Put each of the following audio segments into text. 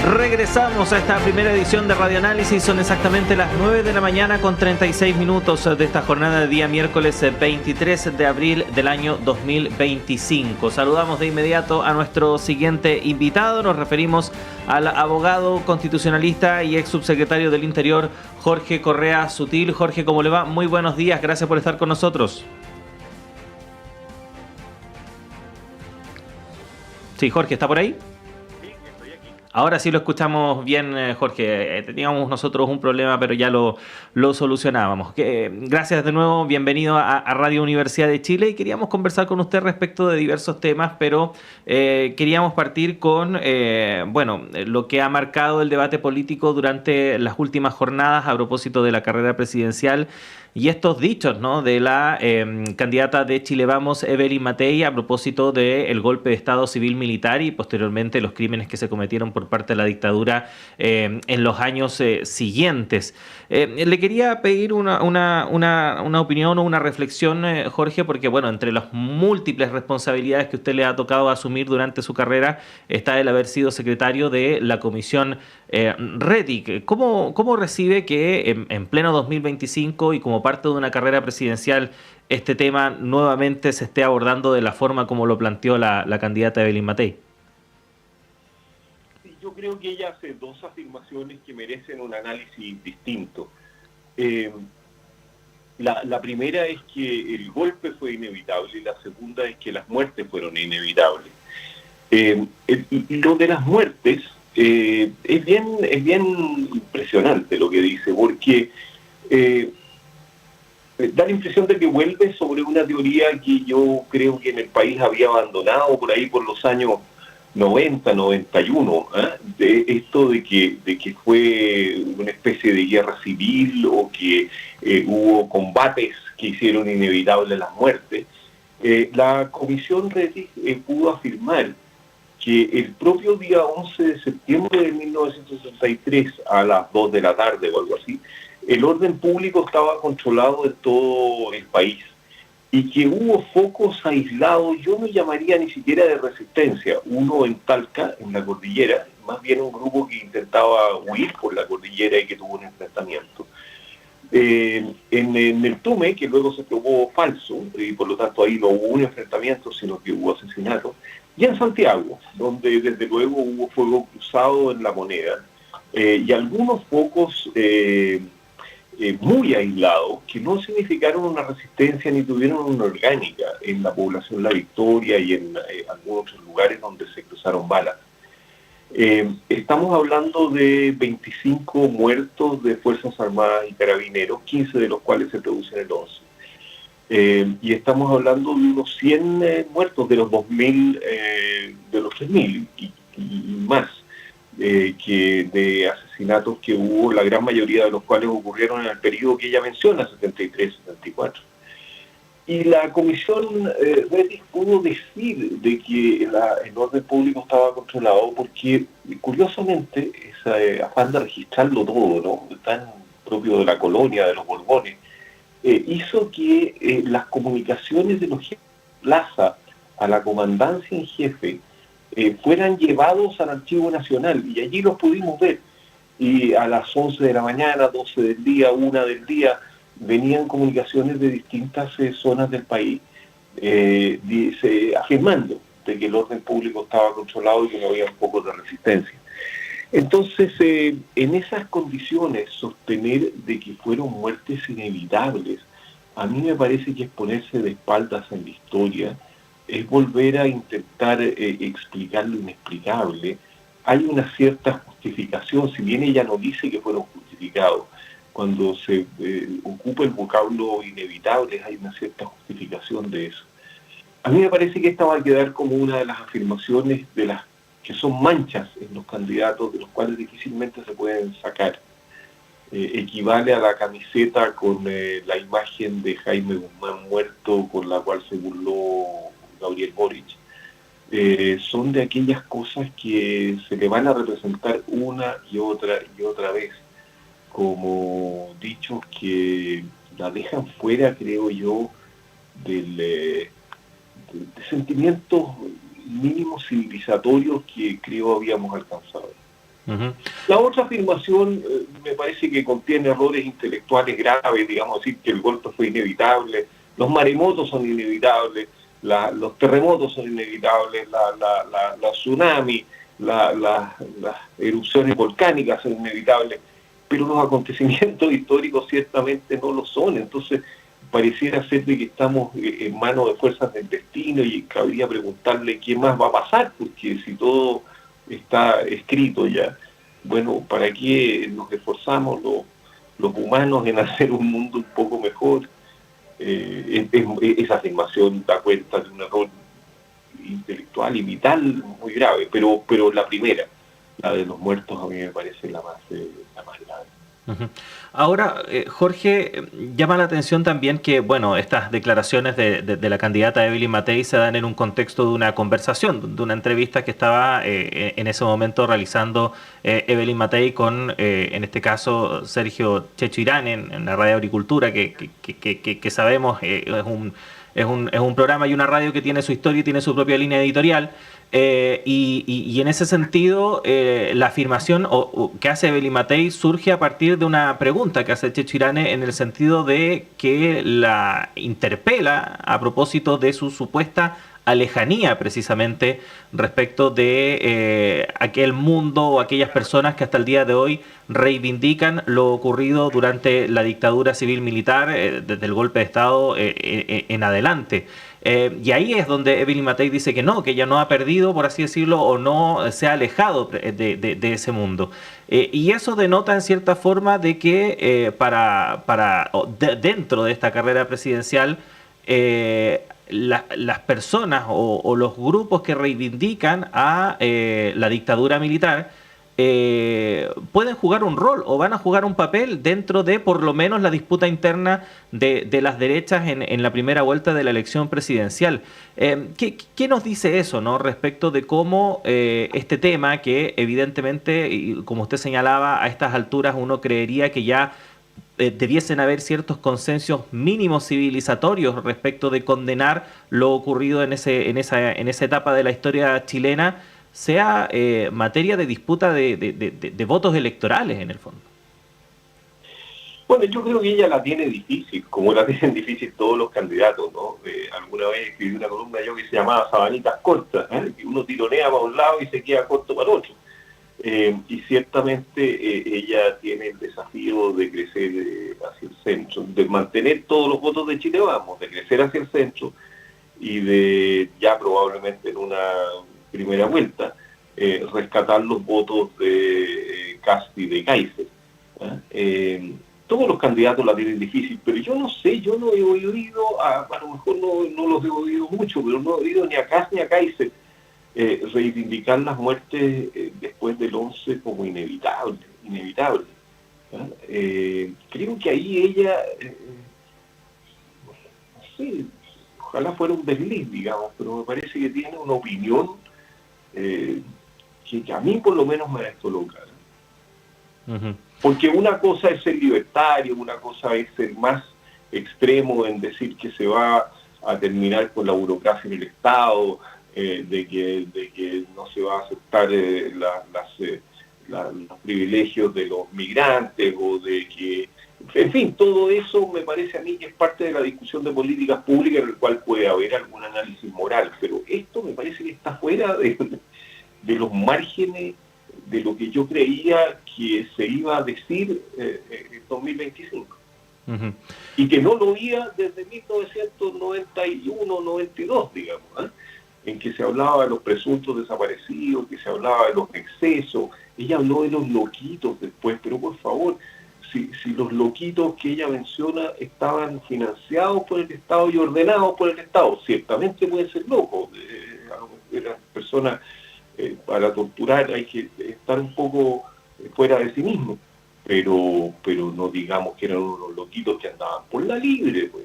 Regresamos a esta primera edición de Radio Análisis. Son exactamente las 9 de la mañana con 36 minutos de esta jornada de día miércoles 23 de abril del año 2025. Saludamos de inmediato a nuestro siguiente invitado. Nos referimos al abogado constitucionalista y ex subsecretario del Interior, Jorge Correa Sutil. Jorge, ¿cómo le va? Muy buenos días. Gracias por estar con nosotros. Sí, Jorge, ¿está por ahí? Ahora sí lo escuchamos bien, Jorge. Teníamos nosotros un problema, pero ya lo solucionábamos. Gracias de nuevo, bienvenido a Radio Universidad de Chile. Y queríamos conversar con usted respecto de diversos temas, pero queríamos partir con lo que ha marcado el debate político durante las últimas jornadas a propósito de la carrera presidencial. Y estos dichos, ¿no?, de la candidata de Chile Vamos, Evelyn Matei, a propósito del golpe de Estado civil militar y posteriormente los crímenes que se cometieron por parte de la dictadura en los años siguientes. Le quería pedir una opinión o una reflexión, Jorge, porque bueno, entre las múltiples responsabilidades que usted le ha tocado asumir durante su carrera está el haber sido secretario de la Comisión Rettig. ¿Cómo recibe que en pleno 2025 y como parte de una carrera presidencial este tema nuevamente se esté abordando de la forma como lo planteó la candidata Evelyn Matei? Yo creo que ella hace dos afirmaciones que merecen un análisis distinto. La primera es que el golpe fue inevitable y la segunda es que las muertes fueron inevitables. Lo de las muertes es bien impresionante lo que dice, porque da la impresión de que vuelve sobre una teoría que yo creo que en el país había abandonado por ahí por los años 90, 91, de esto de que fue una especie de guerra civil o que hubo combates que hicieron inevitables las muertes. La Comisión Rettig pudo afirmar que el propio día 11 de septiembre de 1963 a las 2 de la tarde o algo así, el orden público estaba controlado en todo el país y que hubo focos aislados, yo no llamaría ni siquiera de resistencia, uno en Talca, en la cordillera, más bien un grupo que intentaba huir por la cordillera y que tuvo un enfrentamiento. En el Tume, que luego se probó falso, y por lo tanto ahí no hubo un enfrentamiento, sino que hubo asesinatos, y en Santiago, donde desde luego hubo fuego cruzado en La Moneda, y algunos focos muy aislados, que no significaron una resistencia ni tuvieron una orgánica en la población La Victoria y en algunos otros lugares donde se cruzaron balas. Estamos hablando de 25 muertos de Fuerzas Armadas y Carabineros, 15 de los cuales se producen el 11. Y estamos hablando de unos 100 muertos de los 2.000, de los 3.000 y más, que de asesinatos que hubo, la gran mayoría de los cuales ocurrieron en el periodo que ella menciona, 73-74. Y la Comisión Rettig pudo decir de que el orden público estaba controlado porque, curiosamente, ese afán de registrarlo todo, ¿no?, tan propio de la colonia, de los Borbones, hizo que las comunicaciones de los jefes de plaza a la comandancia en jefe fueran llevados al Archivo Nacional, y allí los pudimos ver. Y a las 11 de la mañana, 12 del día, 1 del día, venían comunicaciones de distintas zonas del país afirmando de que el orden público estaba controlado y que no había un poco de resistencia. Entonces, en esas condiciones, sostener de que fueron muertes inevitables, a mí me parece que es ponerse de espaldas en la historia, es volver a intentar explicar lo inexplicable. Hay una cierta justificación, si bien ella no dice que fueron justificados, cuando se ocupa el vocablo inevitable hay una cierta justificación de eso. A mí me parece que esta va a quedar como una de las afirmaciones de las que son manchas en los candidatos, de los cuales difícilmente se pueden sacar. Equivale a la camiseta con la imagen de Jaime Guzmán muerto, con la cual se burló Gabriel Boric. Son de aquellas cosas que se le van a representar una y otra vez, como dichos que la dejan fuera, creo yo, de sentimientos mínimos civilizatorios que creo habíamos alcanzado. Uh-huh. La otra afirmación me parece que contiene errores intelectuales graves, digamos, decir que el golpe fue inevitable, los maremotos son inevitables, los terremotos son inevitables, la tsunami, las erupciones volcánicas son inevitables, pero los acontecimientos históricos ciertamente no lo son. Entonces pareciera ser de que estamos en manos de fuerzas del destino y cabría preguntarle qué más va a pasar, porque si todo está escrito ya, bueno, ¿para qué nos esforzamos los humanos en hacer un mundo un poco mejor? Esa afirmación da cuenta de un error intelectual y vital muy grave, pero la primera, la de los muertos, a mí me parece la más grave. Uh-huh. Ahora, Jorge, llama la atención también que, bueno, estas declaraciones de la candidata Evelyn Matei se dan en un contexto de una conversación, de una entrevista que estaba en ese momento realizando Evelyn Matei con, en este caso, Sergio Checho Irán en la Radio Agricultura, que sabemos es un programa y una radio que tiene su historia y tiene su propia línea editorial. Y en ese sentido, la afirmación que hace Evelyn Matei surge a partir de una pregunta que hace Checho Irane en el sentido de que la interpela a propósito de su supuesta alejanía precisamente respecto de aquel mundo o aquellas personas que hasta el día de hoy reivindican lo ocurrido durante la dictadura civil-militar desde el golpe de Estado en adelante. Y ahí es donde Evelyn Matei dice que no, que ella no ha perdido, por así decirlo, o no se ha alejado de ese mundo. Y eso denota en cierta forma de que dentro de esta carrera presidencial, las personas o los grupos que reivindican a la dictadura militar pueden jugar un rol o van a jugar un papel dentro de por lo menos la disputa interna de las derechas en la primera vuelta de la elección presidencial. ¿Qué nos dice eso, ¿no? Respecto de cómo este tema que evidentemente, y como usted señalaba, a estas alturas uno creería que ya debiesen haber ciertos consensos mínimos civilizatorios respecto de condenar lo ocurrido en esa etapa de la historia chilena, sea materia de disputa de votos electorales en el fondo? Bueno, yo creo que ella la tiene difícil, como la tienen difícil todos los candidatos, ¿no? Alguna vez escribí una columna yo que se llamaba Sabanitas Cortas, que uno tironea para un lado y se queda corto para el otro. Y ciertamente ella tiene el desafío de crecer hacia el centro, de mantener todos los votos de Chile Vamos, de crecer hacia el centro y de ya probablemente en una primera vuelta rescatar los votos de Kast y de Kaiser. Todos los candidatos la tienen difícil, pero yo no sé, yo no he oído, a lo mejor no los he oído mucho, pero no he oído ni a Kast ni a Kaiser reivindicar las muertes después del 11 como inevitable. Creo que ahí ella, no sé, ojalá fuera un desliz, digamos, pero me parece que tiene una opinión que a mí por lo menos me descoloca. Uh-huh. Porque una cosa es ser libertario, una cosa es ser más extremo en decir que se va a terminar con la burocracia en el Estado, de que no se va a aceptar los privilegios de los migrantes, o de que, en fin, todo eso me parece a mí que es parte de la discusión de políticas públicas en el cual puede haber algún análisis moral, pero esto me parece que está fuera de los márgenes de lo que yo creía que se iba a decir en 2025. Uh-huh. Y que no lo oía desde 1991, 92, digamos, en que se hablaba de los presuntos desaparecidos, que se hablaba de los excesos. Ella habló de los loquitos después, pero por favor, si los loquitos que ella menciona estaban financiados por el Estado y ordenados por el Estado, ciertamente pueden ser locos. Las personas para torturar hay que estar un poco fuera de sí mismo, pero no digamos que eran unos loquitos que andaban por la libre, pues.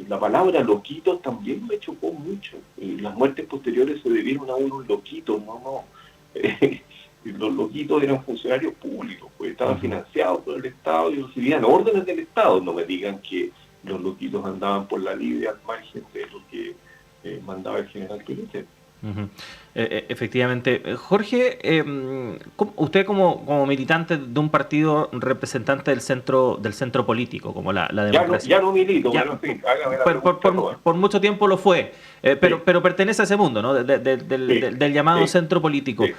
La palabra loquitos también me chocó mucho. Las muertes posteriores se debieron a unos loquitos, no. Los loquitos eran funcionarios públicos, pues estaban financiados por el Estado y recibían órdenes del Estado. No me digan que los loquitos andaban por la libre al margen de lo que mandaba el general Pinochet. Ujú. Efectivamente. Jorge, usted como militante de un partido representante del centro político, como la democracia. Ya no milito, Ya, pero en fin, hágame la pregunta, ¿no? por mucho tiempo lo fue, Sí, pero pertenece a ese mundo, ¿no? sí, Del llamado sí, centro político. sí.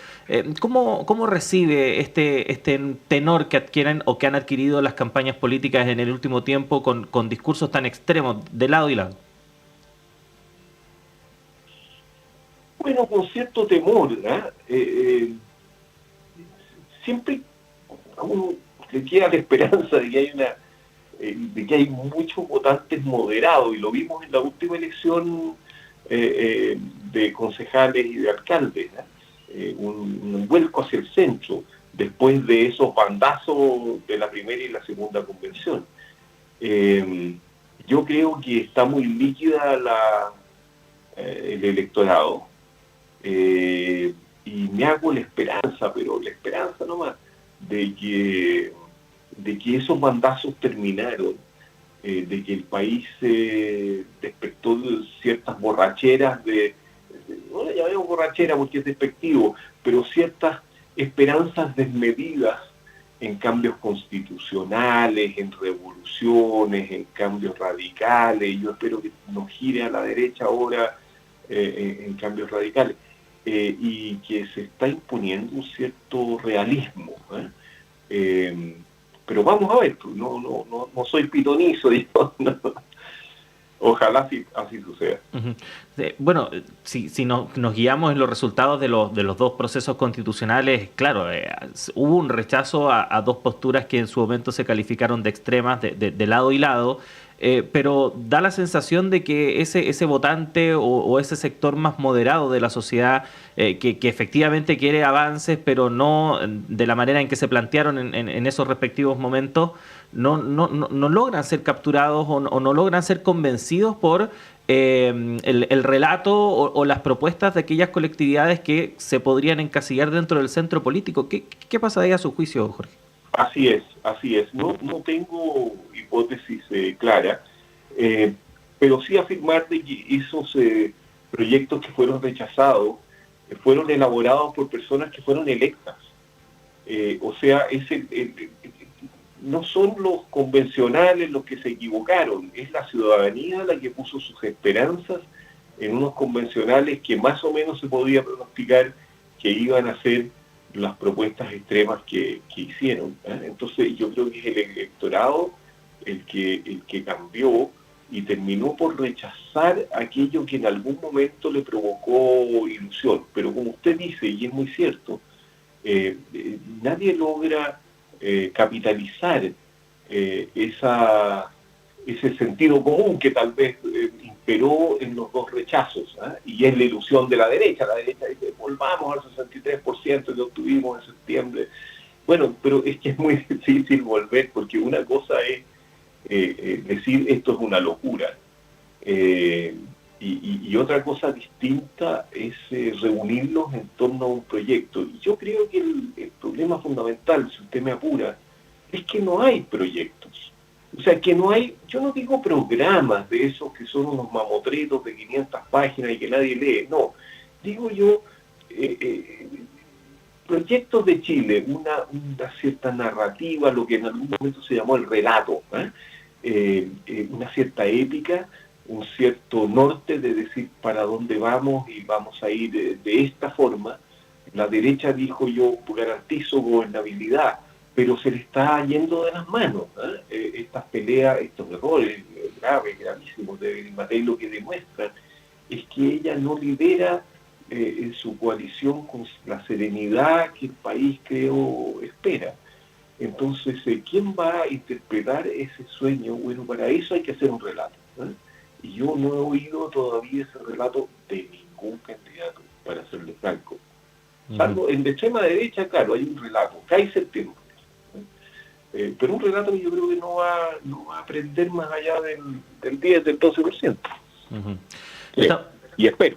¿Cómo recibe este tenor que adquieren o que han adquirido las campañas políticas en el último tiempo con discursos tan extremos de lado y lado? Bueno, con cierto temor, ¿eh? Siempre a uno le queda la esperanza de que hay de que hay muchos votantes moderados, y lo vimos en la última elección de concejales y de alcaldes, ¿no? Un vuelco hacia el centro, después de esos bandazos de la primera y la segunda convención. Eh, yo creo que está muy líquida el electorado, eh, y me hago la esperanza, pero la esperanza nomás, de que, de que esos bandazos terminaron, de que el país despertó de ciertas borracheras no le llamemos borrachera porque es despectivo, pero ciertas esperanzas desmedidas en cambios constitucionales, en revoluciones, en cambios radicales. Yo espero que nos gire a la derecha ahora en cambios radicales. Y que se está imponiendo un cierto realismo. Eh, pero vamos a ver, pues, no soy pitonizo, digo, no. Ojalá así suceda. Ujú. Bueno, si nos guiamos en los resultados de los dos procesos constitucionales, claro, hubo un rechazo a dos posturas que en su momento se calificaron de extremas, de lado y lado, pero da la sensación de que ese votante o ese sector más moderado de la sociedad, que efectivamente quiere avances, pero no de la manera en que se plantearon en esos respectivos momentos, no logran ser capturados o no logran ser convencidos por el relato o las propuestas de aquellas colectividades que se podrían encasillar dentro del centro político. ¿Qué pasa ahí a su juicio, Jorge? Así es, así es. No tengo hipótesis clara, pero sí afirmar de que esos proyectos que fueron rechazados fueron elaborados por personas que fueron electas. O sea, no son los convencionales los que se equivocaron, es la ciudadanía la que puso sus esperanzas en unos convencionales que más o menos se podía pronosticar que iban a ser las propuestas extremas que hicieron. Entonces yo creo que es el electorado el que cambió y terminó por rechazar aquello que en algún momento le provocó ilusión. Pero como usted dice, y es muy cierto, nadie logra capitalizar ese sentido común que tal vez imperó en los dos rechazos, y es la ilusión de la derecha. La derecha dice, volvamos al 63% que obtuvimos en septiembre. Bueno, pero es que es muy difícil volver, porque una cosa es decir esto es una locura, y otra cosa distinta es reunirlos en torno a un proyecto. Y yo creo que el problema fundamental, si usted me apura, es que no hay proyectos. O sea, que no hay, yo no digo programas de esos que son unos mamotretos de 500 páginas y que nadie lee, no. Digo yo, proyectos de Chile, una cierta narrativa, lo que en algún momento se llamó el relato, una cierta épica, un cierto norte de decir para dónde vamos y vamos a ir de esta forma. La derecha dijo, yo garantizo gobernabilidad, pero se le está yendo de las manos, estas peleas, estos errores graves, gravísimos de Evelyn Matei, lo que demuestran es que ella no lidera en su coalición con la serenidad que el país, creo, espera. Entonces, ¿quién va a interpretar ese sueño? Bueno, para eso hay que hacer un relato, y yo no he oído todavía ese relato de ningún candidato, para serle franco. Salvo en la extrema derecha, claro, hay un relato, cae septiembre. Pero un relato que yo creo que no va a aprender más allá del 10, del 12%. Uh-huh. Y espero.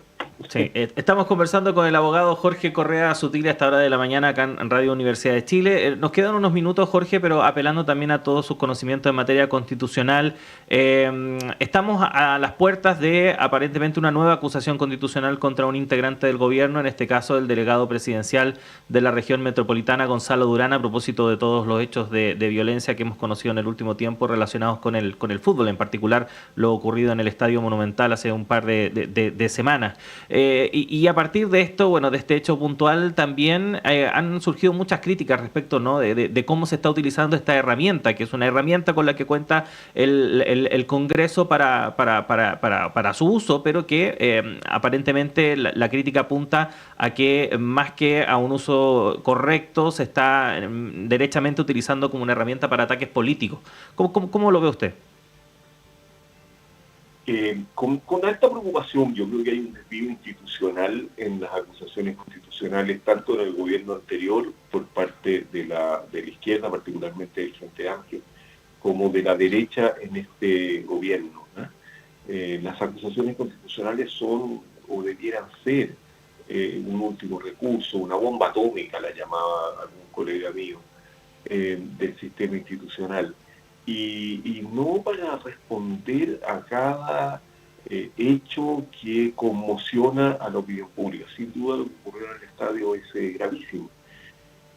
Sí, estamos conversando con el abogado Jorge Correa Sutil a esta hora de la mañana acá en Radio Universidad de Chile. Nos quedan unos minutos, Jorge, pero apelando también a todos sus conocimientos en materia constitucional. Estamos a las puertas de aparentemente una nueva acusación constitucional contra un integrante del gobierno, en este caso el delegado presidencial de la región metropolitana, Gonzalo Durán, a propósito de todos los hechos de violencia que hemos conocido en el último tiempo relacionados con el fútbol, en particular lo ocurrido en el Estadio Monumental hace un par de semanas. Y a partir de esto, bueno, de este hecho puntual, también han surgido muchas críticas respecto, ¿no?, de cómo se está utilizando esta herramienta, que es una herramienta con la que cuenta el Congreso para su uso, pero que aparentemente la crítica apunta a que más que a un uso correcto, se está derechamente utilizando como una herramienta para ataques políticos. ¿Cómo lo ve usted? Con alta preocupación. Yo creo que hay un desvío institucional en las acusaciones constitucionales, tanto en el gobierno anterior por parte de la izquierda, particularmente del Frente Amplio, como de la derecha en este gobierno, ¿no? Las acusaciones constitucionales son o debieran ser un último recurso, una bomba atómica, la llamaba algún colega mío, del sistema institucional. Y no para responder a cada hecho que conmociona a la opinión pública. Sin duda lo que ocurrió en el estadio es gravísimo.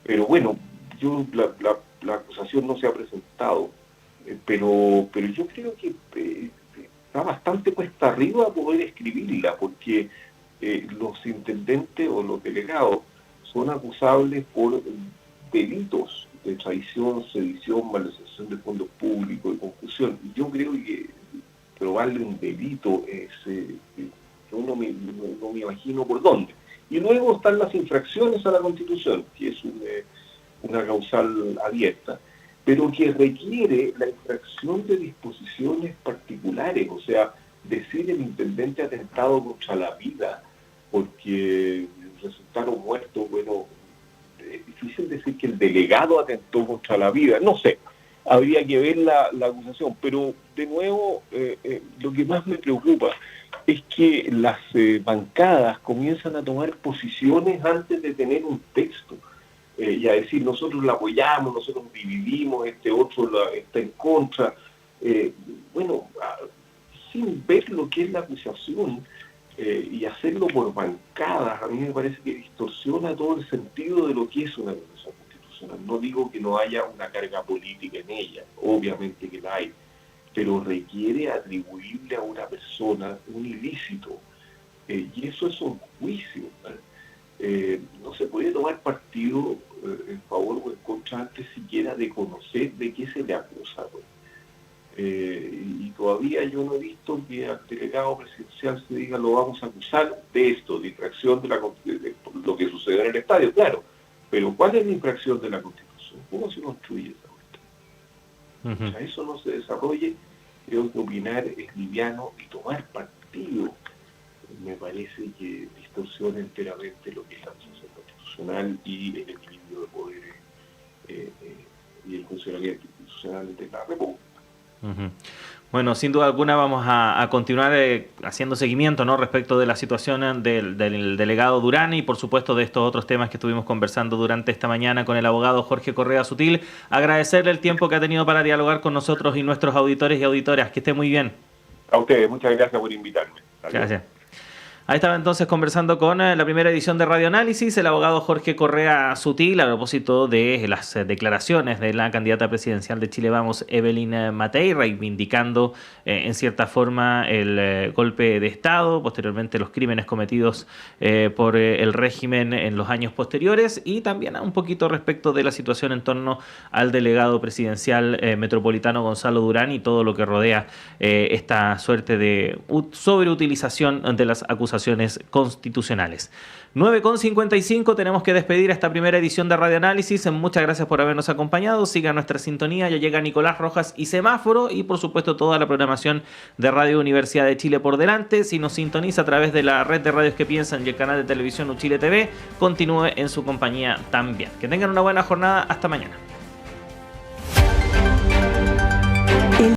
Pero bueno, la acusación no se ha presentado, pero yo creo que está bastante cuesta arriba poder escribirla, porque los intendentes o los delegados son acusables por delitos de traición, sedición, malversación de fondos públicos y confusión. Y yo creo que probarle un delito es no me imagino por dónde. Y luego están las infracciones a la Constitución, que es una causal abierta, pero que requiere la infracción de disposiciones particulares. O sea, decir el intendente ha atentado contra la vida porque resultaron muertos, bueno, es difícil decir que el delegado atentó contra la vida, no sé, habría que ver la acusación, pero de nuevo lo que más me preocupa es que las bancadas comienzan a tomar posiciones antes de tener un texto, y a decir nosotros la apoyamos, nosotros dividimos, este otro está en contra, bueno, sin ver lo que es la acusación, y hacerlo por bancadas, a mí me parece que distorsiona todo el sentido de lo que es una acusación constitucional. No digo que no haya una carga política en ella, obviamente que la hay, pero requiere atribuirle a una persona un ilícito, y eso es un juicio. No se puede tomar partido en favor o en contra antes siquiera de conocer de qué se le acusa, pues. Y todavía yo no he visto que al delegado presidencial se diga lo vamos a acusar de esto, de infracción de lo que sucedió en el estadio, claro, pero ¿cuál es la infracción de la Constitución? ¿Cómo se construye esa cuestión? O sea, eso no se desarrolle. Creo que opinar es liviano y tomar partido me parece que distorsiona enteramente lo que es la acusación constitucional y el equilibrio de poderes y el funcionamiento institucional de la República. Bueno, sin duda alguna vamos a continuar haciendo seguimiento, ¿no?, respecto de la situación del delegado Durán y por supuesto de estos otros temas que estuvimos conversando durante esta mañana con el abogado Jorge Correa Sutil. Agradecerle el tiempo que ha tenido para dialogar con nosotros y nuestros auditores y auditoras. Que esté muy bien. A ustedes, muchas gracias por invitarme. Gracias. Ahí estaba entonces conversando con la primera edición de Radio Análisis, el abogado Jorge Correa Sutil, a propósito de las declaraciones de la candidata presidencial de Chile Vamos, Evelyn Matei, reivindicando en cierta forma el golpe de Estado, posteriormente los crímenes cometidos por el régimen en los años posteriores, y también un poquito respecto de la situación en torno al delegado presidencial metropolitano Gonzalo Durán y todo lo que rodea esta suerte de sobreutilización de las acusaciones constitucionales. 9:55, tenemos que despedir esta primera edición de Radio Análisis. Muchas gracias por habernos acompañado. Siga nuestra sintonía, ya llega Nicolás Rojas y Semáforo y por supuesto toda la programación de Radio Universidad de Chile por delante. Si nos sintoniza a través de la red de radios que piensan y el canal de televisión Uchile TV, continúe en su compañía también. Que tengan una buena jornada. Hasta mañana.